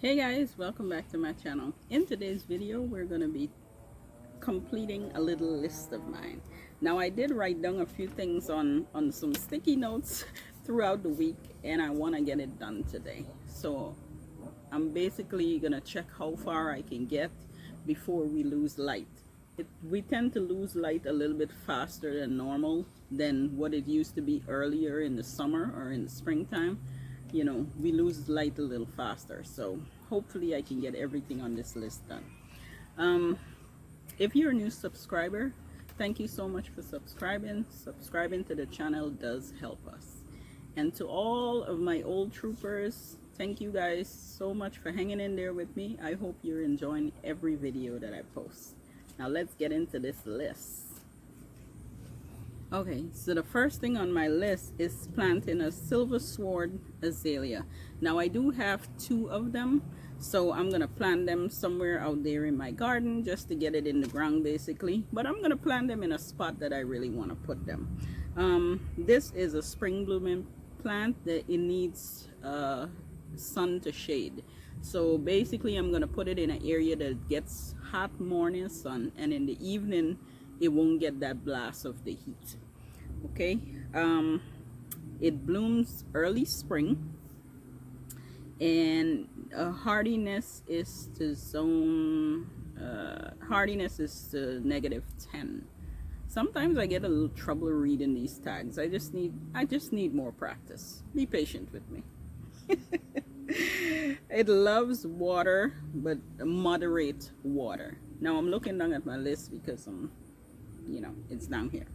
Hey guys, welcome back to my channel. In today's video we're going to be completing a little list of mine. Now I did write down a few things on some sticky notes throughout the week, and I want to get it done today. So I'm basically going to check how far I can get before we lose light. We tend to lose light a little bit faster than normal than what it used to be earlier in the summer or in the springtime. You know, we lose light a little faster, so hopefully I can get everything on this list done. If you're a new subscriber, thank you so much for subscribing to the channel does help us. And to all of my old troopers, thank you guys so much for hanging in there with me. I hope you're enjoying every video that I post. Now let's get into this list. Okay, so the first thing on my list is planting a silver sword azalea. Now I do have two of them, so I'm gonna plant them somewhere out there in my garden just to get it in the ground basically, but I'm gonna plant them in a spot that I really want to put them. This is a spring blooming plant that it needs sun to shade, so basically I'm gonna put it in an area that gets hot morning sun, and in the evening it won't get that blast of the heat. Okay, it blooms early spring, and hardiness is to -10. Sometimes I get a little trouble reading these tags. I just need more practice. Be patient with me. It loves water, but moderate water. Now I'm looking down at my list because it's down here.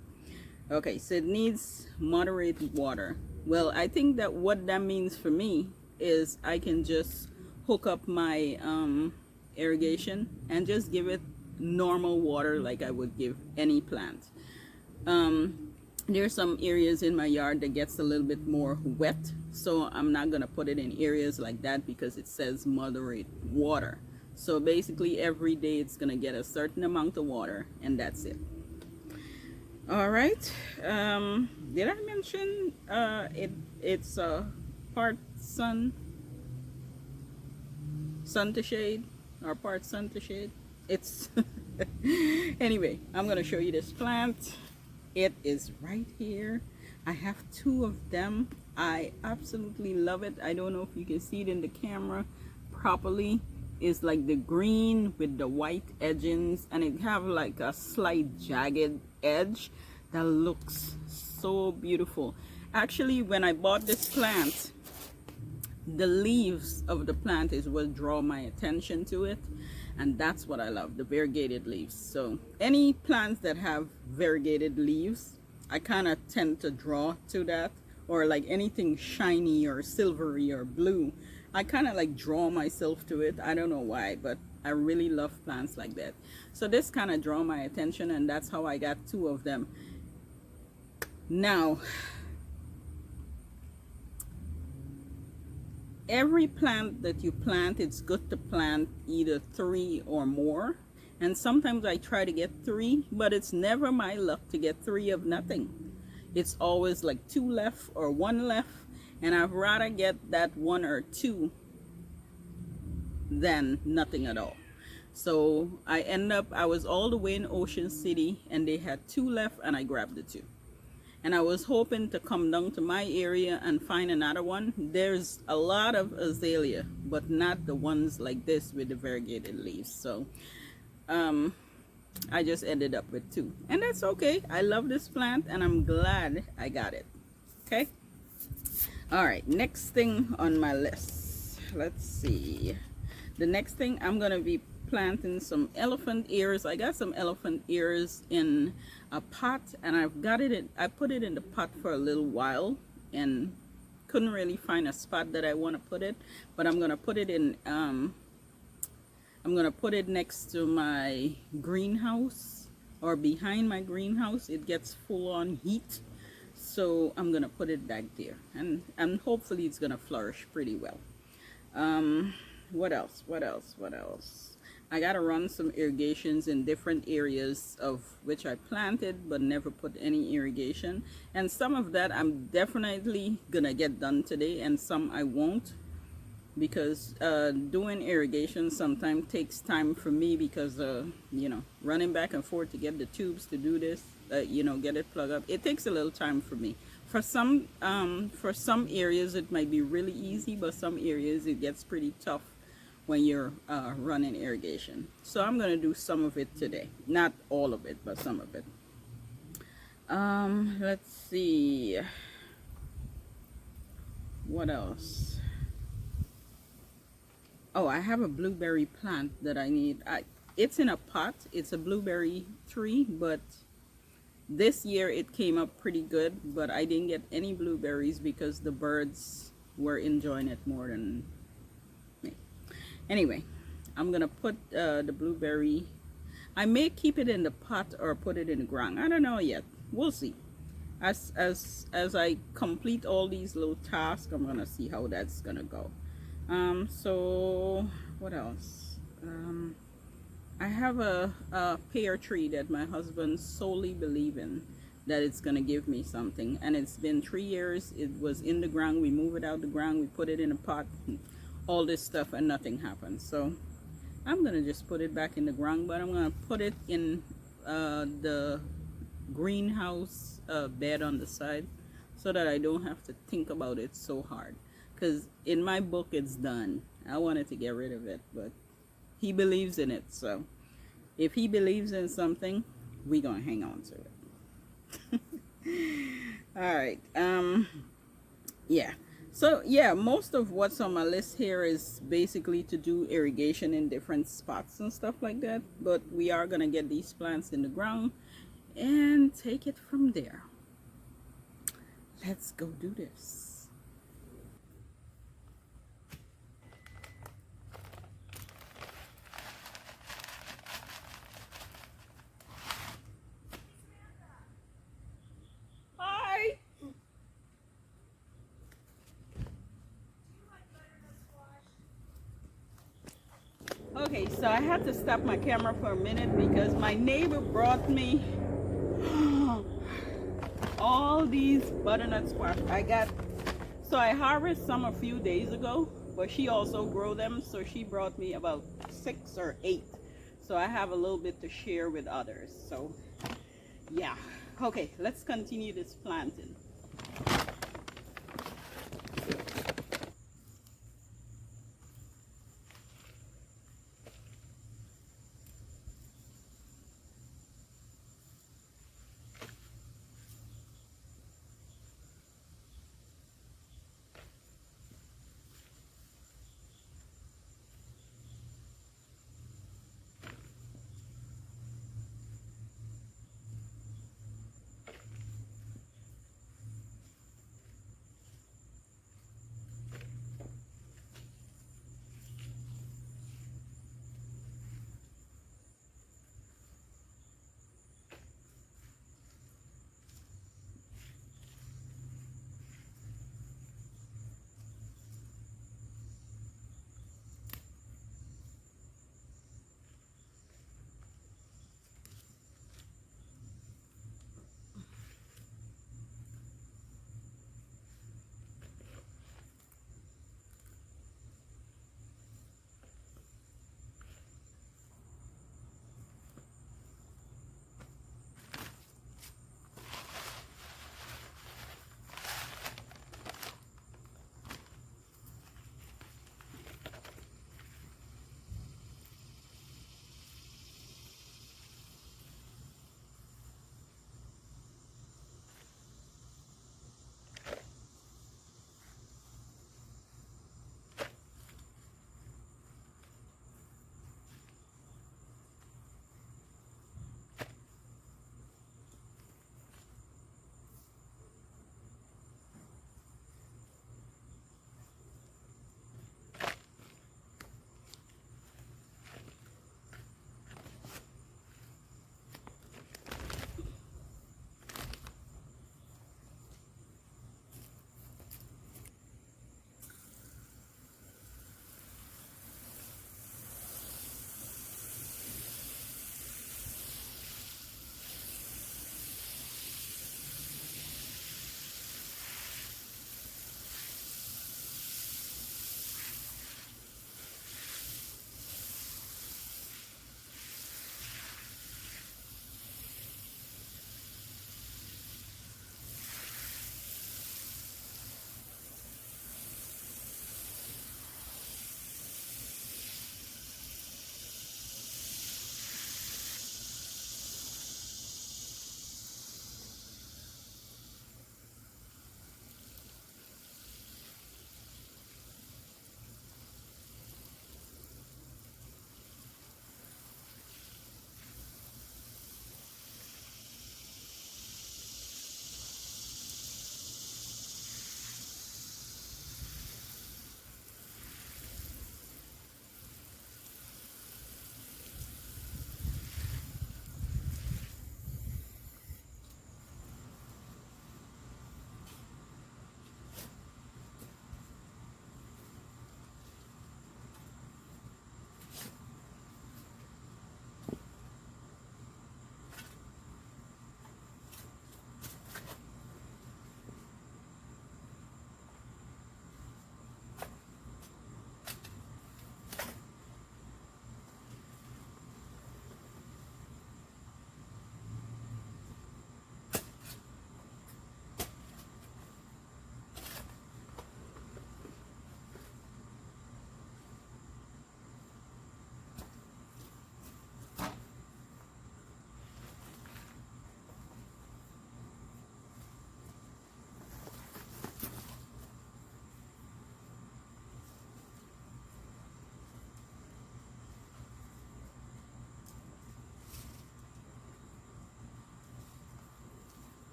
Okay, so it needs moderate water. Well, I think that what that means for me is I can just hook up my irrigation and just give it normal water like I would give any plant. There's some areas in my yard that gets a little bit more wet, so I'm not gonna put it in areas like that because it says moderate water. So basically every day it's gonna get a certain amount of water, and that's it. All right, did I mention it's part sun to shade, or part sun to shade? It's anyway, I'm gonna show you this plant. It is right here. I have two of them. I absolutely love it. I don't know if you can see it in the camera properly. It's like the green with the white edgings, and it have like a slight jagged edge that looks so beautiful. Actually, when I bought this plant, the leaves of the plant is what draw my attention to it, and that's what I love, the variegated leaves. So any plants that have variegated leaves, I kind of tend to draw to that, or like anything shiny or silvery or blue, I kind of like draw myself to it. I don't know why, but I really love plants like that. So this kind of draw my attention, and that's how I got two of them. Now, every plant that you plant, it's good to plant either 3 or more. And sometimes I try to get 3, but it's never my luck to get 3 of nothing. It's always like 2 left or 1 left. And I'd rather get that 1 or 2 than nothing at all. So I was all the way in Ocean City, and they had 2 left, and I grabbed the 2. And I was hoping to come down to my area and find another one. There's a lot of azalea, but not the ones like this with the variegated leaves. So I just ended up with 2, and that's okay. I love this plant, and I'm glad I got it. Okay. All right, next thing on my list, let's see. The next thing, I'm gonna be planting some elephant ears. I got some elephant ears in a pot, and I put it in the pot for a little while and couldn't really find a spot that I want to put it, but I'm gonna put it in I'm gonna put it next to my greenhouse, or behind my greenhouse. It gets full on heat, so I'm gonna put it back there, and hopefully it's gonna flourish pretty well. What else? I gotta run some irrigations in different areas of which I planted but never put any irrigation, and some of that I'm definitely gonna get done today, and some I won't. because doing irrigation sometimes takes time for me because you know, running back and forth to get the tubes to do this, you know, get it plugged up, it takes a little time for me. For some areas it might be really easy, but some areas it gets pretty tough when you're running irrigation. So I'm gonna do some of it today, not all of it, but some of it. Let's see what else. Oh, I have a blueberry plant that I need. It's in a pot. It's a blueberry tree, but this year it came up pretty good, but I didn't get any blueberries because the birds were enjoying it more than me. Anyway, I'm gonna put the blueberry. I may keep it in the pot or put it in the ground. I don't know yet. We'll see. As I complete all these little tasks, I'm gonna see how that's gonna go. So what else? I have a pear tree that my husband solely believes in that it's gonna give me something, and it's been 3 years. It was in the ground. We move it out the ground. We put it in a pot, all this stuff, and nothing happened. So I'm gonna just put it back in the ground, but I'm gonna put it in the greenhouse bed on the side so that I don't have to think about it so hard, because in my book it's done. I wanted to get rid of it, but he believes in it, so if he believes in something, we gonna hang on to it. All right, yeah, so yeah, most of what's on my list here is basically to do irrigation in different spots and stuff like that, but we are gonna get these plants in the ground and take it from there. Let's go do this. Hi. Okay, so I had to stop my camera for a minute because my neighbor brought me all these butternut squash. So I harvested some a few days ago, but she also grow them, so she brought me about 6 or 8. So I have a little bit to share with others. So yeah, okay, let's continue this planting.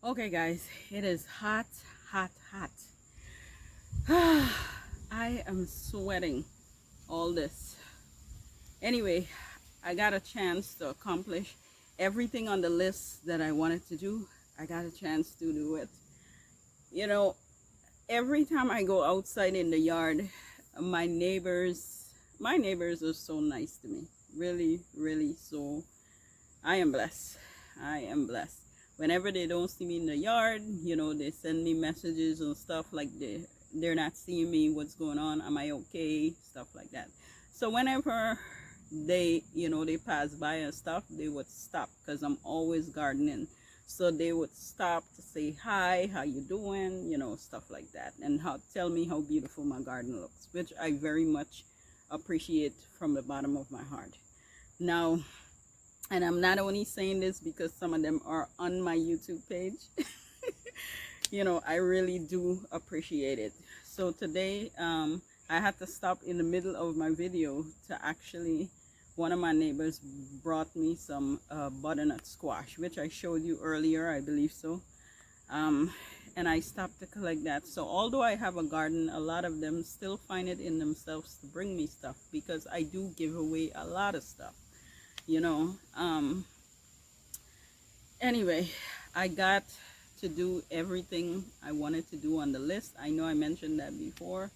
Okay, guys, it is hot, hot, hot. I am sweating all this. Anyway, I got a chance to accomplish everything on the list that I wanted to do. I got a chance to do it. You know, every time I go outside in the yard, my neighbors are so nice to me. Really, really so. I am blessed. I am blessed. Whenever they don't see me in the yard, you know, they send me messages and stuff like they're not seeing me, what's going on, am I okay, stuff like that. So whenever they, you know, they pass by and stuff, they would stop because I'm always gardening. So they would stop to say hi, how you doing, you know, stuff like that, and tell me how beautiful my garden looks, which I very much appreciate from the bottom of my heart. Now, and I'm not only saying this because some of them are on my YouTube page. You know, I really do appreciate it. So today, I had to stop in the middle of my video to actually, one of my neighbors brought me some butternut squash, which I showed you earlier, I believe so. And I stopped to collect that. So although I have a garden, a lot of them still find it in themselves to bring me stuff because I do give away a lot of stuff, you know. Anyway, I got to do everything I wanted to do on the list. I know I mentioned that before,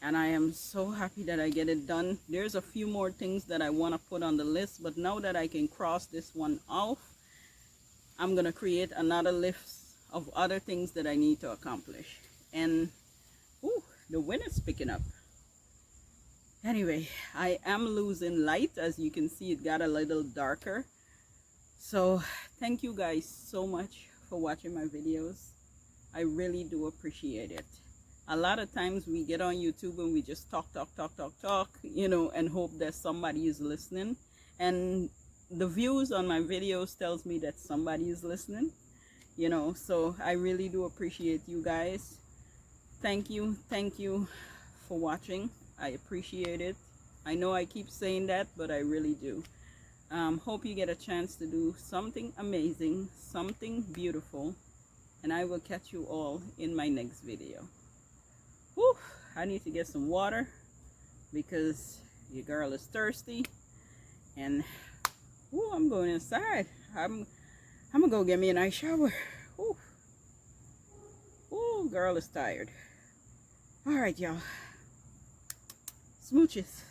and I am so happy that I get it done. There's a few more things that I want to put on the list, but now that I can cross this one off, I'm gonna create another list of other things that I need to accomplish. And ooh, the wind is picking up. Anyway, I am losing light. As you can see, it got a little darker. So thank you guys so much for watching my videos. I really do appreciate it. A lot of times we get on YouTube and we just talk, you know, and hope that somebody is listening. And the views on my videos tells me that somebody is listening, you know. So I really do appreciate you guys. Thank you for watching. I appreciate it. I know I keep saying that, but I really do. Hope you get a chance to do something amazing, something beautiful, and I will catch you all in my next video. Whew, I need to get some water because your girl is thirsty, and whew, I'm going inside. I'm gonna go get me a nice shower. Whew. Whew, girl is tired. All right, y'all. Smooches.